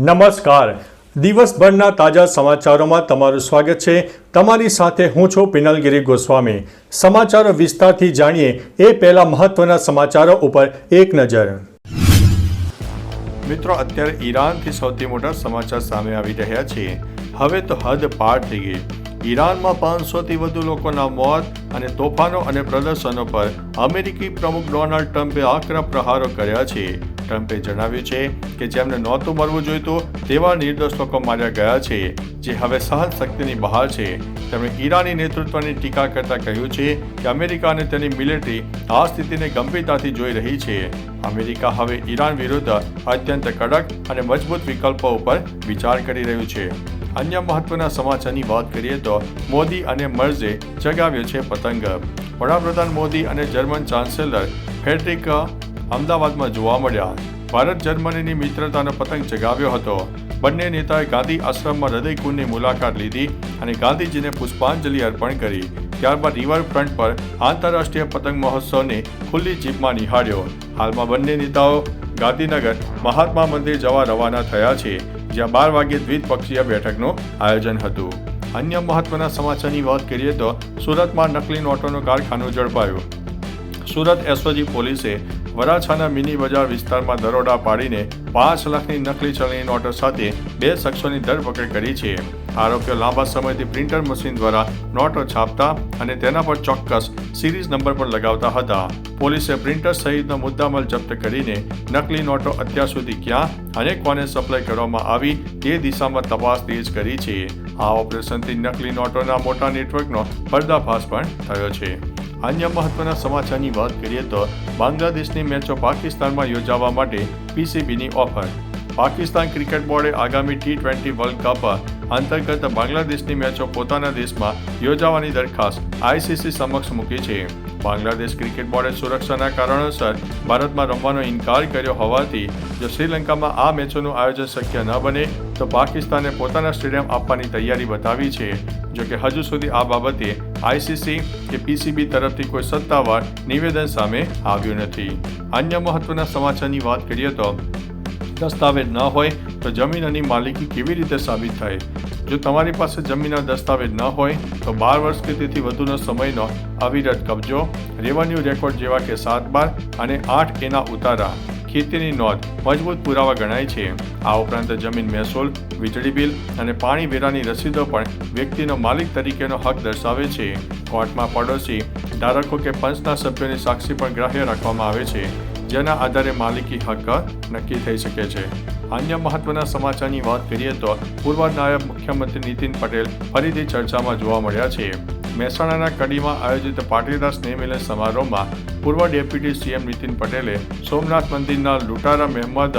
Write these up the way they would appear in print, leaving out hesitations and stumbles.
નમસ્કાર. દિવસભરના તાજા સમાચારોમાં તમારું સ્વાગત છે. તમારી સાથે હું છું પિનલગીરી ગોસ્વામી. સમાચારો વિસ્તારથી જાણીએ એ પહેલા મહત્વના સમાચારો ઉપર એક નજર. મિત્રો, અત્યારે ઈરાનથી સૌથી મોટા સમાચાર સામે આવી રહ્યા છે. હવે તો હદ પાર થઈ ગઈ. ઈરાનમાં 500થી વધુ લોકોના મોત અને તોફાનો અને પ્રદર્શનો પર અમેરિકી પ્રમુખ ડોનાલ્ડ ટ્રમ્પે આકરા પ્રહારો કર્યા છે. ટ્રમ્પે જણાવ્યું છે કે જેમને નહોતું મરવું જોઈતું તેવા નિર્દોષ લોકો માર્યા ગયા છે, જે હવે સહન શક્તિની બહાર છે. તેમણે ઈરાની નેતૃત્વની ટીકા કરતા કહ્યું છે કે અમેરિકા અને તેની મિલિટરી આ સ્થિતિને ગંભીરતાથી જોઈ રહી છે. અમેરિકા હવે ઈરાન વિરુદ્ધ અત્યંત કડક અને મજબૂત વિકલ્પો ઉપર વિચાર કરી રહ્યું છે. અન્ય મહત્વના સમાચારની વાત કરીએ તો મોદી અને મર્ઝે ચગાવ્યો છે પતંગ. વડાપ્રધાન મોદી અને જર્મન ચાન્સેલર ફ્રેડરિક અમદાવાદમાં જોવા મળ્યા. ભારત જર્મનીની મિત્રતાનો પતંગ ચગાવ્યો હતો. બંને નેતાએ ગાંધી આશ્રમમાં હૃદયકુંડની મુલાકાત લીધી અને ગાંધીજીને પુષ્પાંજલિ અર્પણ કરી. ત્યારબાદ રિવરફ્રન્ટ પર આંતરરાષ્ટ્રીય પતંગ મહોત્સવને ખુલ્લી જીપમાં નિહાળ્યો. હાલમાં બંને નેતાઓ ગાંધીનગર મહાત્મા મંદિર જવા રવાના થયા છે, જ્યાં 12 વાગ્યે દ્વિપક્ષીય બેઠકનું આયોજન હતું. અન્ય મહત્વના સમાચારની વાત કરીએ તો સુરતમાં નકલી નોટોનું કારખાનું ઝડપાયું. સુરત એસઓજી પોલીસે વરાછાના મિની બજાર વિસ્તારમાં દરોડા પાડીને 5 લાખની નકલી ચલણી નોટો સાથે 2 શખ્સોની ધરપકડ કરી છે. આરોપીઓ લાંબા સમયથી પ્રિન્ટર મશીન દ્વારા નોટો છાપતા અને તેના પર ચોક્કસ સિરીઝ નંબર પર લગાવતા હતા. પોલીસે પ્રિન્ટર સહિતનો મુદ્દામાલ જપ્ત કરીને નકલી નોટો અત્યાર સુધી ક્યાં અને કોને સપ્લાય કરવામાં આવી તે દિશામાં તપાસ તેજ કરી છે. આ ઓપરેશનથી નકલી નોટોના મોટા નેટવર્કનો પર્દાફાશ પણ થયો છે. અન્ય મહત્વના સમાચારની વાત કરીએ તો બાંગ્લાદેશની મેચો પાકિસ્તાનમાં યોજાવા માટે પીસીબીની ઓફર. પાકિસ્તાન ક્રિકેટ બોર્ડે આગામી T20 વર્લ્ડ કપ અંતર્ગત બાંગ્લાદેશની મેચો પોતાના દેશમાં યોજાવાની દરખાસ્ત આઈસીસી સમક્ષ મૂકી છે. બાંગ્લાદેશ ક્રિકેટ બોર્ડે સુરક્ષાના કારણોસર ભારતમાં રમવાનો ઇનકાર કર્યો હોવાથી જો શ્રીલંકામાં આ મેચોનું આયોજન શક્ય ન બને તો પાકિસ્તાને પોતાના સ્ટેડિયમ આપવાની તૈયારી બતાવી છે. જોકે હજુ સુધી આ બાબતે આઈસીસી કે પીસીબી તરફથી કોઈ સત્તાવાર નિવેદન સામે આવ્યું નથી. અન્ય મહત્વના સમાચારની વાત કરીએ તો દસ્તાવેજ ન હોય તો જમીનની માલિકી કેવી રીતે સાબિત થાય? જો તમારી પાસે જમીનના દસ્તાવેજ ન હોય તો 12 વર્ષ કે તેથી વધુનો સમયનો અવિરત કબજો, રેવન્યુ રેકોર્ડ જેવા કે 7/12 અને 8A ઉતારા, ખેતીની નોંધ મજબૂત પુરાવા ગણાય છે. આ ઉપરાંત જમીન મહેસૂલ, વીજળી બિલ અને પાણી વેરાની રસીદો પણ વ્યક્તિનો માલિક તરીકેનો હક દર્શાવે છે. કોર્ટમાં પડોશી, ધારકો કે પંચના સભ્યોની સાક્ષી પણ ગ્રાહ્ય રાખવામાં આવે છે, જેના આધારે માલિકી હક નક્કી થઈ શકે છે. અન્ય મહત્વના સમાચારની વાત કરીએ તો પૂર્વ નાયબ મુખ્યમંત્રી નીતિન પટેલ ફરીથી ચર્ચામાં જોવા મળ્યા છે. મહેસાણાના કડીમાં આયોજિત પાટીદાર સ્નેહમિલન સમારોહમાં પૂર્વ ડેપ્યુટી સીએમ નીતિન પટેલે સોમનાથ મંદિરના લૂંટારા મહેમદ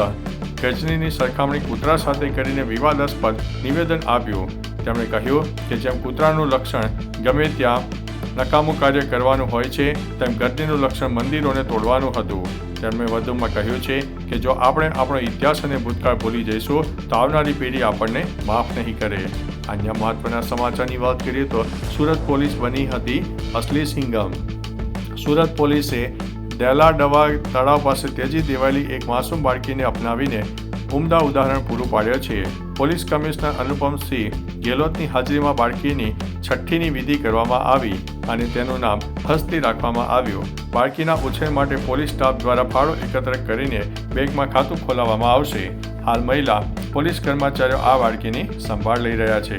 ગજનીની સરખામણી કૂતરા સાથે કરીને વિવાદાસ્પદ નિવેદન આપ્યું. તેમણે કહ્યું કે જેમ કૂતરાનું લક્ષણ ગમે ત્યાં નકામું કાર્ય કરવાનું હોય છે, તેમ ગજનીનું લક્ષણ મંદિરોને તોડવાનું હતું. તેમણે વધુમાં કહ્યું છે કે જો આપણે આપણો ઇતિહાસ અને ભૂતકાળ ભૂલી જઈશું તો આવનારી પેઢી આપણને માફ નહીં કરે. અન્ય મહત્વના સમાચારની વાત કરીએ તો સુરત પોલીસ બની હતી અસલી સિંઘમ. સુરત પોલીસે દેલાડવા તળાવ પાસે તેજી દેવાયેલી એક માસૂમ બાળકીને અપનાવીને ઉમદા ઉદાહરણ પૂરું પાડ્યું છે. પોલીસ કમિશનર અનુપમસિંહ ગેહલોતની હાજરીમાં બાળકીની છઠ્ઠીની વિધિ કરવામાં આવી અને તેનું નામ હસ્તી રાખવામાં આવ્યું. બાળકીના ઉછેર માટે પોલીસ સ્ટાફ દ્વારા ફાળો એકત્ર કરીને બેંકમાં ખાતું ખોલાવવામાં આવશે. હાલ મહિલા પોલીસ કર્મચારીઓ આ બાળકીની સંભાળ લઈ રહ્યા છે.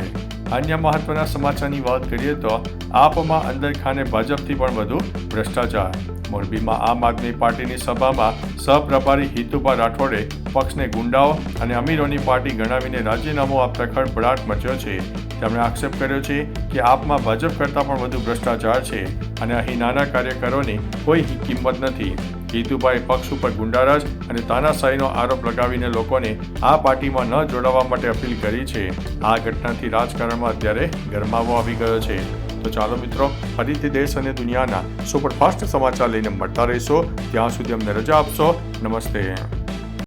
અન્ય મહત્વના સમાચારની વાત કરીએ તો આપમાં અંદરખાને ભાજપથી પણ વધુ ભ્રષ્ટાચાર. મોરબીમાં આમ આદમી પાર્ટીની સભામાં સહપ્રભારી હિતુભા રાઠોડે પક્ષને ગુંડાઓ અને અમીરોની પાર્ટી ગણાવીને રાજીનામું આપતા ખળભળાટ મચ્યો છે. તેમણે આક્ષેપ કર્યો છે કે આપમાં ભાજપ કરતાં પણ વધુ ભ્રષ્ટાચાર છે અને અહીં નાના કાર્યકરોની કોઈ કિંમત નથી. હિતુભાઈએ પક્ષ ઉપર ગુંડારાજ અને તાનાશાહીનો આરોપ લગાવીને લોકોને આ પાર્ટીમાં ન જોડાવા માટે અપીલ કરી છે. આ ઘટનાથી રાજકારણમાં અત્યારે ગરમાવો આવી ગયો છે. તો ચાલો મિત્રો, ફરીથી દેશ અને દુનિયાના સુપરફાસ્ટ સમાચાર લઈને મળતા રહીશો. ત્યાં સુધી અમને રજા આપશો. નમસ્તે.